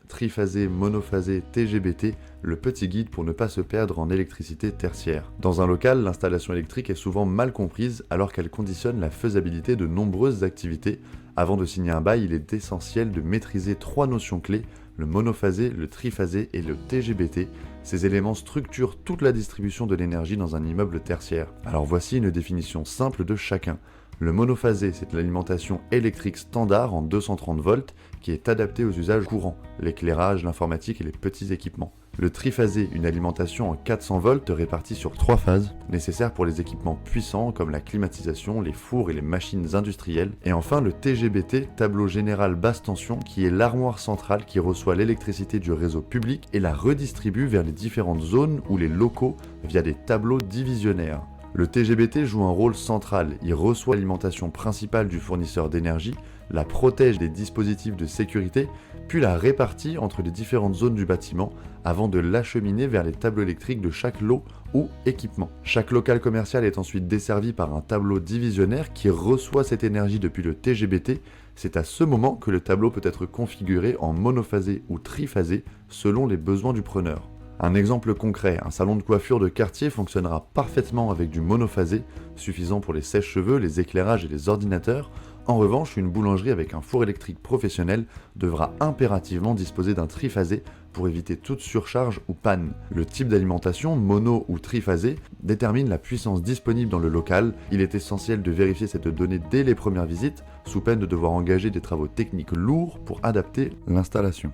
triphasé, monophasé, TGBT, le petit guide pour ne pas se perdre en électricité tertiaire. Dans un local, l'installation électrique est souvent mal comprise alors qu'elle conditionne la faisabilité de nombreuses activités. Avant de signer un bail, il est essentiel de maîtriser 3 notions clés: le monophasé, le triphasé et le TGBT. Ces éléments structurent toute la distribution de l'énergie dans un immeuble tertiaire. Alors voici une définition simple de chacun. Le monophasé, c'est l'alimentation électrique standard en 230 volts qui est adaptée aux usages courants, l'éclairage, l'informatique et les petits équipements. Le triphasé, une alimentation en 400 volts répartie sur 3 phases, nécessaire pour les équipements puissants comme la climatisation, les fours et les machines industrielles. Et enfin le TGBT, tableau général basse tension, qui est l'armoire centrale qui reçoit l'électricité du réseau public et la redistribue vers les différentes zones ou les locaux via des tableaux divisionnaires. Le TGBT joue un rôle central, il reçoit l'alimentation principale du fournisseur d'énergie, la protège des dispositifs de sécurité, puis la répartit entre les différentes zones du bâtiment avant de l'acheminer vers les tableaux électriques de chaque lot ou équipement. Chaque local commercial est ensuite desservi par un tableau divisionnaire qui reçoit cette énergie depuis le TGBT. C'est à ce moment que le tableau peut être configuré en monophasé ou triphasé selon les besoins du preneur. Un exemple concret, un salon de coiffure de quartier fonctionnera parfaitement avec du monophasé, suffisant pour les sèche-cheveux, les éclairages et les ordinateurs. En revanche, une boulangerie avec un four électrique professionnel devra impérativement disposer d'un triphasé pour éviter toute surcharge ou panne. Le type d'alimentation, mono ou triphasé, détermine la puissance disponible dans le local. Il est essentiel de vérifier cette donnée dès les premières visites, sous peine de devoir engager des travaux techniques lourds pour adapter l'installation.